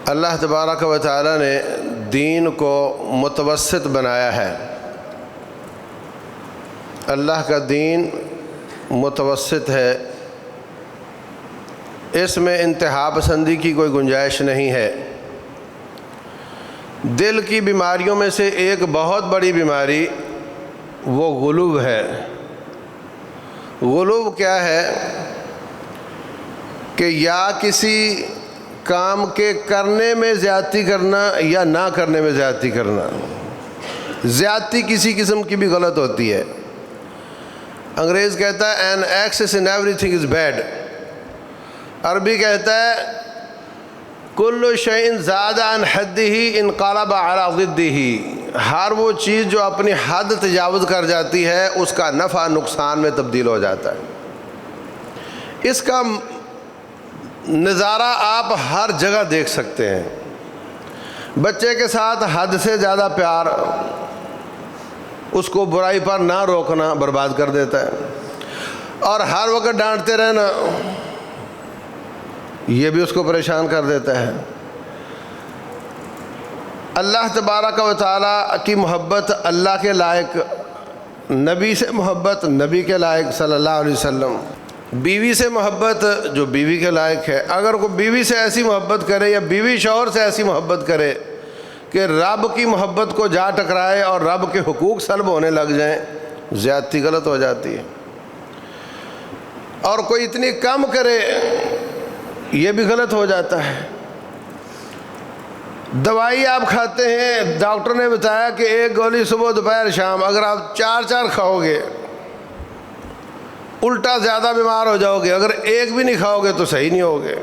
اللہ تبارک و تعالی نے دین کو متوسط بنایا ہے۔ اللہ کا دین متوسط ہے، اس میں انتہا پسندی کی کوئی گنجائش نہیں ہے۔ دل کی بیماریوں میں سے ایک بہت بڑی بیماری وہ غلو ہے۔ غلو کیا ہے کہ یا کسی کام کے کرنے میں زیادتی کرنا یا نہ کرنے میں زیادتی کرنا۔ زیادتی کسی قسم کی بھی غلط ہوتی ہے۔ انگریز کہتا ہے an excess in everything is bad۔ عربی کہتا ہے کل شیء زاد عن حدہ انقلب علی ضدہ۔ ہر وہ چیز جو اپنی حد تجاوز کر جاتی ہے اس کا نفع نقصان میں تبدیل ہو جاتا ہے۔ اس کا نظارہ آپ ہر جگہ دیکھ سکتے ہیں۔ بچے کے ساتھ حد سے زیادہ پیار، اس کو برائی پر نہ روکنا برباد کر دیتا ہے، اور ہر وقت ڈانٹتے رہنا یہ بھی اس کو پریشان کر دیتا ہے۔ اللہ تبارک و تعالیٰ کی محبت اللہ کے لائق، نبی سے محبت نبی کے لائق صلی اللہ علیہ وسلم، بیوی سے محبت جو بیوی کے لائق ہے۔ اگر کوئی بیوی سے ایسی محبت کرے یا بیوی شوہر سے ایسی محبت کرے کہ رب کی محبت کو جا ٹکرائے اور رب کے حقوق سلب ہونے لگ جائیں، زیادتی غلط ہو جاتی ہے۔ اور کوئی اتنی کم کرے یہ بھی غلط ہو جاتا ہے۔ دوائی آپ کھاتے ہیں، ڈاکٹر نے بتایا کہ ایک گولی صبح دوپہر شام، اگر آپ چار کھاؤ گے الٹا زیادہ بیمار ہو جاؤ گے، اگر ایک بھی نہیں کھاؤ گے تو صحیح نہیں ہوگے۔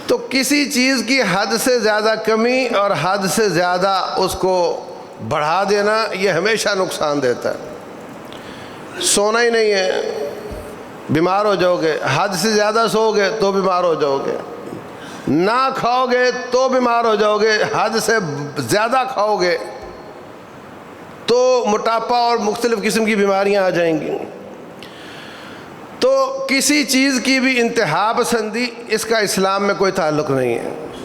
تو کسی چیز کی حد سے زیادہ کمی اور حد سے زیادہ اس کو بڑھا دینا یہ ہمیشہ نقصان دیتا ہے۔ سونا ہی نہیں ہے، بیمار ہو جاؤ گے۔ حد سے زیادہ سو گے تو بیمار ہو جاؤ گے۔ نہ کھاؤ گے تو بیمار ہو جاؤ گے، حد سے زیادہ کھاؤ گے تو موٹاپا اور مختلف قسم کی بیماریاں آ جائیں گی۔ تو کسی چیز کی بھی انتہا پسندی اس کا اسلام میں کوئی تعلق نہیں ہے۔